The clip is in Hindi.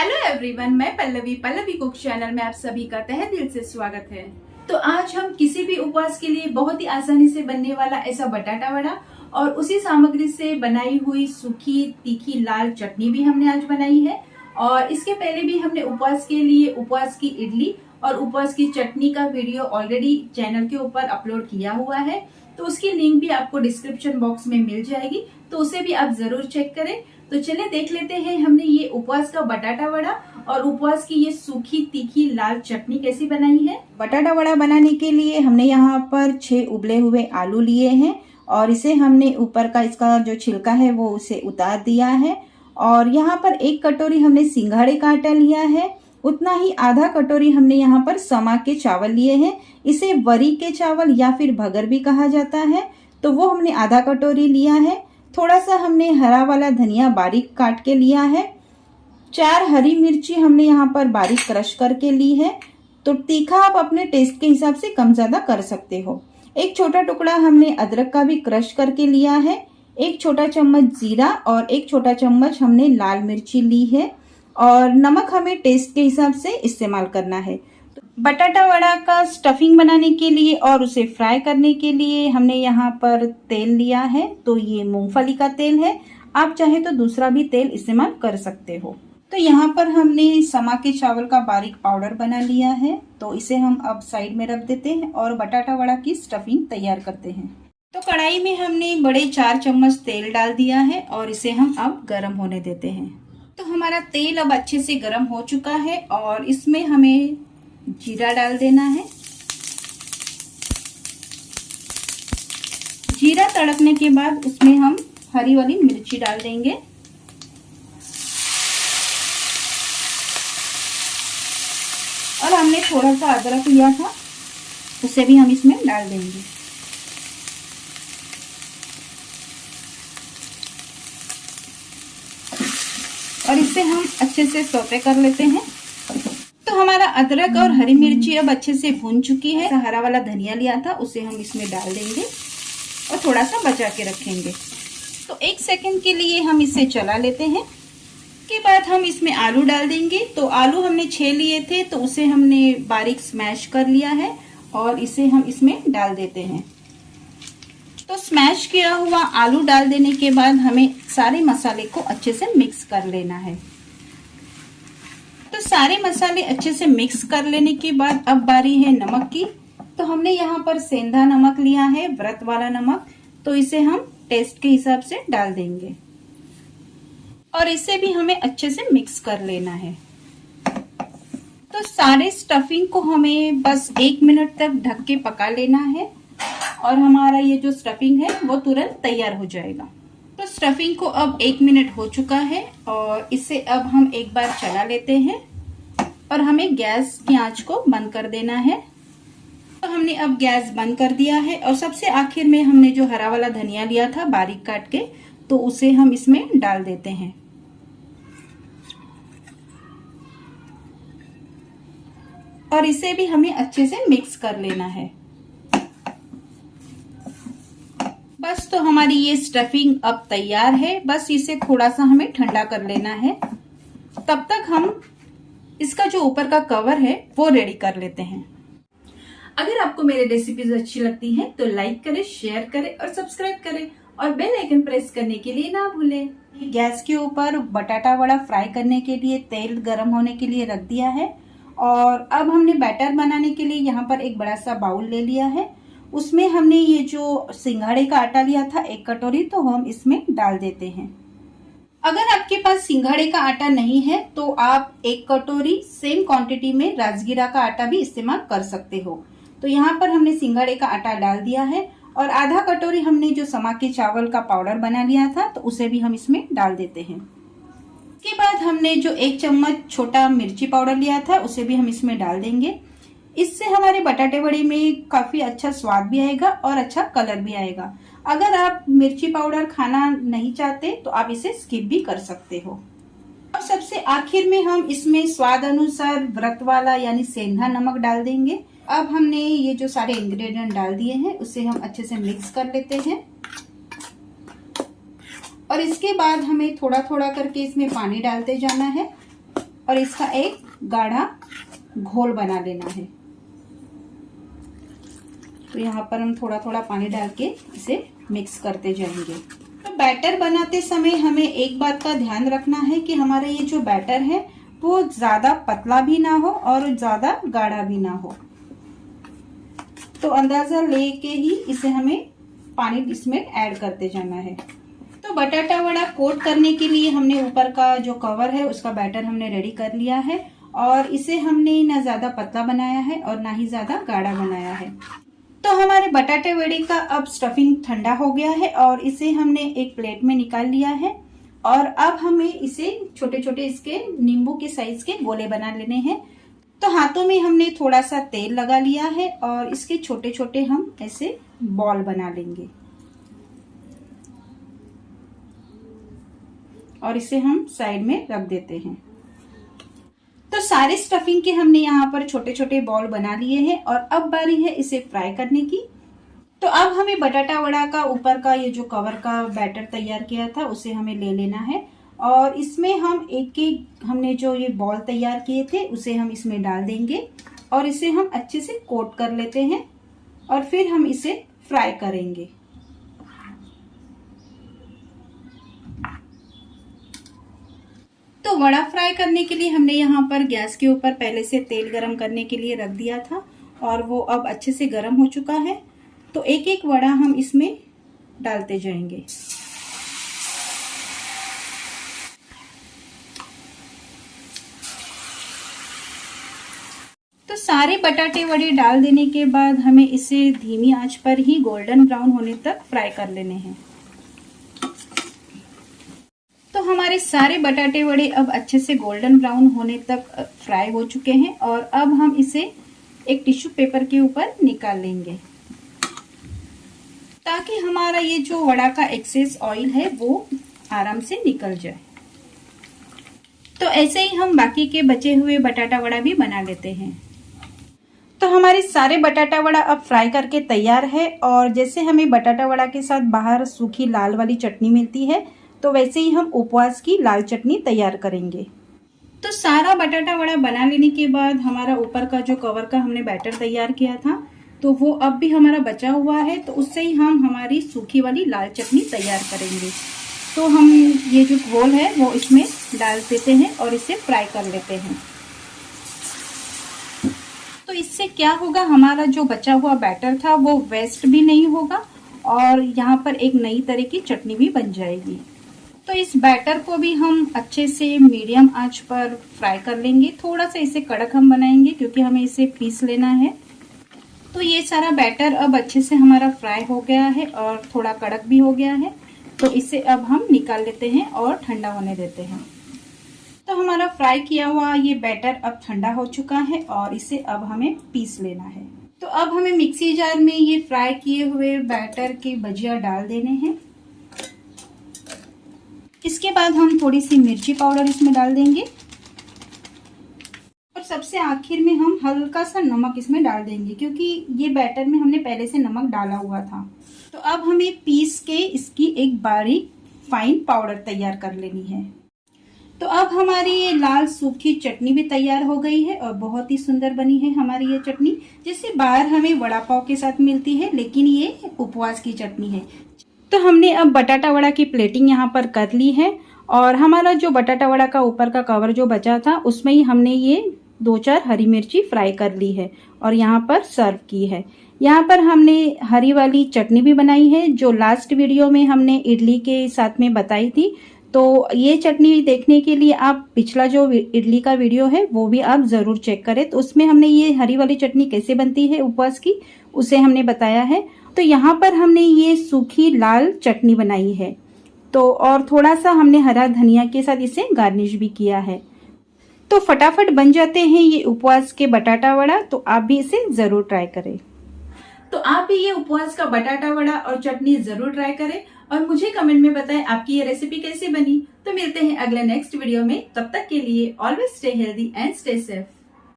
हेलो एवरीवन, मैं पल्लवी कुक चैनल में आप सभी का तहे दिल से स्वागत है। तो आज हम किसी भी उपवास के लिए बहुत ही आसानी से बनने वाला ऐसा बटाटा वड़ा और उसी सामग्री से बनाई हुई सूखी तीखी लाल चटनी भी हमने आज बनाई है। और इसके पहले भी हमने उपवास के लिए उपवास की इडली और उपवास की चटनी का वीडियो ऑलरेडी चैनल के ऊपर अपलोड किया हुआ है, तो उसकी लिंक भी आपको डिस्क्रिप्शन बॉक्स में मिल जाएगी, तो उसे भी आप जरूर चेक करें। तो चलिए देख लेते हैं हमने ये उपवास का बटाटा वड़ा और उपवास की ये सूखी तीखी लाल चटनी कैसी बनाई है। बटाटा वड़ा बनाने के लिए हमने यहाँ पर 6 उबले हुए आलू लिए हैं और इसे हमने ऊपर का इसका जो छिलका है वो उसे उतार दिया है। और यहाँ पर 1 कटोरी हमने सिंघाड़े का आटा लिया है, उतना ही आधा कटोरी हमने यहाँ पर समा के चावल लिए हैं। इसे वरी के चावल या फिर भगर भी कहा जाता है, तो वो हमने आधा कटोरी लिया है। थोड़ा सा हमने हरा वाला धनिया बारीक काट के लिया है। 4 हरी मिर्ची हमने यहाँ पर बारीक क्रश करके ली है, तो तीखा आप अपने टेस्ट के हिसाब से कम ज्यादा कर सकते हो। 1 छोटा टुकड़ा हमने अदरक का भी क्रश करके लिया है। 1 छोटा चम्मच जीरा और 1 छोटा चम्मच हमने लाल मिर्ची ली है। और नमक हमें टेस्ट के हिसाब से इस्तेमाल करना है। बटाटा वड़ा का स्टफिंग बनाने के लिए और उसे फ्राई करने के लिए हमने यहाँ पर तेल लिया है, तो ये मूंगफली का तेल है, आप चाहे तो दूसरा भी तेल इस्तेमाल कर सकते हो। तो यहाँ पर हमने समा के चावल का बारीक पाउडर बना लिया है, तो इसे हम अब साइड में रख देते हैं और बटाटा वड़ा की स्टफिंग तैयार करते हैं। तो कढ़ाई में हमने बड़े 4 चम्मच तेल डाल दिया है और इसे हम अब गर्म होने देते हैं। तो हमारा तेल अब अच्छे से गर्म हो चुका है और इसमें हमें जीरा डाल देना है। जीरा तड़कने के बाद उसमें हम हरी वाली मिर्ची डाल देंगे। और हमने थोड़ा सा अदरक लिया था, उसे भी हम इसमें डाल देंगे। और इसे हम अच्छे से सौते कर लेते हैं। तो हमारा अदरक और हरी मिर्ची अब अच्छे से भून चुकी है। हरा वाला धनिया लिया था, उसे हम इसमें डाल देंगे और थोड़ा सा बचा के रखेंगे। तो 1 सेकंड के लिए हम इसे चला लेते हैं। के बाद हम इसमें आलू डाल देंगे। तो आलू हमने 6 लिए थे, तो उसे हमने बारीक स्मैश कर लिया है और इसे हम इसमें डाल देते हैं। तो स्मैश किया हुआ आलू डाल देने के बाद हमें सारे मसाले को अच्छे से मिक्स कर लेना है। तो सारे मसाले अच्छे से मिक्स कर लेने के बाद अब बारी है नमक की। तो हमने यहाँ पर सेंधा नमक लिया है, व्रत वाला नमक, तो इसे हम टेस्ट के हिसाब से डाल देंगे और इसे भी हमें अच्छे से मिक्स कर लेना है। तो सारे स्टफिंग को हमें बस 1 मिनट तक ढक के पका लेना है और हमारा ये जो स्टफिंग है वो तुरंत तैयार हो जाएगा। तो स्टफिंग को अब 1 मिनट हो चुका है और इसे अब हम एक बार चला लेते हैं और हमें गैस की आंच को बंद कर देना है। तो हमने अब गैस बंद कर दिया है और सबसे आखिर में हमने जो हरा वाला धनिया लिया था बारीक काट के, तो उसे हम इसमें डाल देते हैं। और इसे भी हमें अच्छे से मिक्स कर लेना है। बस तो हमारी ये स्टफिंग अब तैयार है, बस इसे थोड़ा सा हमें ठंडा कर लेना है। तब तक हम इसका जो ऊपर का कवर है वो रेडी कर लेते हैं। अगर आपको मेरे रेसिपीज अच्छी लगती हैं तो लाइक करें, शेयर करें और सब्सक्राइब करें और बेल आइकन प्रेस करने के लिए ना भूलें। गैस के ऊपर बटाटा वड़ा फ्राई करने के लिए तेल गरम होने के लिए रख दिया है और अब हमने बैटर बनाने के लिए यहाँ पर एक बड़ा सा बाउल ले लिया है। उसमें हमने ये जो सिंघाड़े का आटा लिया था 1 कटोरी, तो हम इसमें डाल देते हैं। अगर आपके पास सिंघाड़े का आटा नहीं है तो आप 1 कटोरी सेम क्वांटिटी में राजगीरा का आटा भी इस्तेमाल कर सकते हो। तो यहाँ पर हमने सिंघाड़े का आटा डाल दिया है और आधा कटोरी हमने जो समा के चावल का पाउडर बना लिया था, तो उसे भी हम इसमें डाल देते हैं। इसके बाद हमने जो 1 चम्मच छोटा मिर्ची पाउडर लिया था, उसे भी हम इसमें डाल देंगे। इससे हमारे बटाटे वड़े में काफी अच्छा स्वाद भी आएगा और अच्छा कलर भी आएगा। अगर आप मिर्ची पाउडर खाना नहीं चाहते तो आप इसे स्किप भी कर सकते हो। और सबसे आखिर में हम इसमें स्वाद अनुसार व्रत वाला यानी सेंधा नमक डाल देंगे। अब हमने ये जो सारे इंग्रेडिएंट डाल दिए हैं उसे हम अच्छे से मिक्स कर लेते हैं और इसके बाद हमें थोड़ा थोड़ा करके इसमें पानी डालते जाना है और इसका एक गाढ़ा घोल बना लेना है। तो यहाँ पर हम थोड़ा थोड़ा पानी डाल के इसे मिक्स करते जाएंगे। तो बैटर बनाते समय हमें एक बात का ध्यान रखना है कि हमारा ये जो बैटर है वो ज्यादा पतला भी ना हो और ज्यादा गाढ़ा भी ना हो। तो अंदाजा लेके ही इसे हमें पानी इसमें ऐड करते जाना है। तो बटाटा वड़ा कोट करने के लिए हमने ऊपर का जो कवर है उसका बैटर हमने रेडी कर लिया है और इसे हमने ना ज्यादा पतला बनाया है और ना ही ज्यादा गाढ़ा बनाया है। तो हमारे बटाटे वड़े का अब स्टफिंग ठंडा हो गया है और इसे हमने एक प्लेट में निकाल लिया है और अब हमें इसे छोटे छोटे इसके नींबू के साइज के गोले बना लेने हैं। तो हाथों में हमने थोड़ा सा तेल लगा लिया है और इसके छोटे छोटे हम ऐसे बॉल बना लेंगे और इसे हम साइड में रख देते हैं। तो सारे स्टफिंग के हमने यहाँ पर छोटे छोटे बॉल बना लिए हैं और अब बारी है इसे फ्राई करने की। तो अब हमें बटाटा वड़ा का ऊपर का ये जो कवर का बैटर तैयार किया था उसे हमें ले लेना है और इसमें हम एक एक हमने जो ये बॉल तैयार किए थे उसे हम इसमें डाल देंगे और इसे हम अच्छे से कोट कर लेते हैं और फिर हम इसे फ्राई करेंगे। तो वड़ा फ्राई करने के लिए हमने यहाँ पर गैस के ऊपर पहले से तेल गरम करने के लिए रख दिया था और वो अब अच्छे से गरम हो चुका है। तो एक एक वड़ा हम इसमें डालते जाएंगे। तो सारे बटाटे वड़े डाल देने के बाद हमें इसे धीमी आंच पर ही गोल्डन ब्राउन होने तक फ्राई कर लेने हैं। तो हमारे सारे बटाटे वड़े अब अच्छे से गोल्डन ब्राउन होने तक फ्राई हो चुके हैं और अब हम इसे एक टिश्यू पेपर के ऊपर निकाल लेंगे ताकि हमारा ये जो वड़ा का एक्सेस ऑयल है वो आराम से निकल जाए। तो ऐसे ही हम बाकी के बचे हुए बटाटा वड़ा भी बना लेते हैं। तो हमारे सारे बटाटा वड़ा अब फ्राई करके तैयार है और जैसे हमें बटाटा वड़ा के साथ बाहर सूखी लाल वाली चटनी मिलती है तो वैसे ही हम उपवास की लाल चटनी तैयार करेंगे। तो सारा बटाटा वड़ा बना लेने के बाद हमारा ऊपर का जो कवर का हमने बैटर तैयार किया था तो वो अब भी हमारा बचा हुआ है, तो उससे ही हम हमारी सूखी वाली लाल चटनी तैयार करेंगे। तो हम ये जो घोल है वो इसमें डाल देते हैं और इसे फ्राई कर लेते हैं। तो इससे क्या होगा, हमारा जो बचा हुआ बैटर था वो वेस्ट भी नहीं होगा और यहाँ पर एक नई तरह की चटनी भी बन जाएगी। तो इस बैटर को भी हम अच्छे से मीडियम आंच पर फ्राई कर लेंगे। थोड़ा सा इसे कड़क हम बनाएंगे क्योंकि हमें इसे पीस लेना है। तो ये सारा बैटर अब अच्छे से हमारा फ्राई हो गया है और थोड़ा कड़क भी हो गया है। तो इसे अब हम निकाल लेते हैं और ठंडा होने देते हैं। तो हमारा फ्राई किया हुआ ये बैटर अब ठंडा हो चुका है और इसे अब हमें पीस लेना है। तो अब हमें मिक्सी जार में ये फ्राई किए हुए बैटर की भजिया डाल देने हैं। इसके बाद हम थोड़ी सी मिर्ची पाउडर इसमें डाल देंगे और सबसे आखिर में हम हल्का सा नमक इसमें डाल देंगे क्योंकि ये बैटर में हमने पहले से नमक डाला हुआ था। तो अब हमें पीस के इसकी एक बारीक फाइन पाउडर तैयार कर लेनी है। तो अब हमारी ये लाल सूखी चटनी भी तैयार हो गई है और बहुत ही सुंदर बनी है हमारी ये चटनी, जैसे बाहर हमें वड़ा पाव के साथ मिलती है, लेकिन ये उपवास की चटनी है। तो हमने अब बटाटा वड़ा की प्लेटिंग यहाँ पर कर ली है और हमारा जो बटाटा वड़ा का ऊपर का कवर जो बचा था उसमें ही हमने ये 2-4 हरी मिर्ची फ्राई कर ली है और यहाँ पर सर्व की है। यहाँ पर हमने हरी वाली चटनी भी बनाई है जो लास्ट वीडियो में हमने इडली के साथ में बताई थी। तो ये चटनी देखने के लिए आप पिछला जो इडली का वीडियो है वो भी आप ज़रूर चेक करें। तो उसमें हमने ये हरी वाली चटनी कैसे बनती है उपवास की उसे हमने बताया है। तो यहाँ पर हमने ये सूखी लाल चटनी बनाई है तो और थोड़ा सा हमने हरा धनिया के साथ इसे गार्निश भी किया है। तो फटाफट बन जाते हैं ये उपवास के बटाटा वड़ा, तो आप भी इसे ज़रूर ट्राई करें। तो आप भी ये उपवास का बटाटा वड़ा और चटनी जरूर ट्राई करें और मुझे कमेंट में बताएं आपकी ये रेसिपी कैसी बनी। तो मिलते हैं अगले नेक्स्ट वीडियो में, तब तक के लिए always stay healthy and stay safe.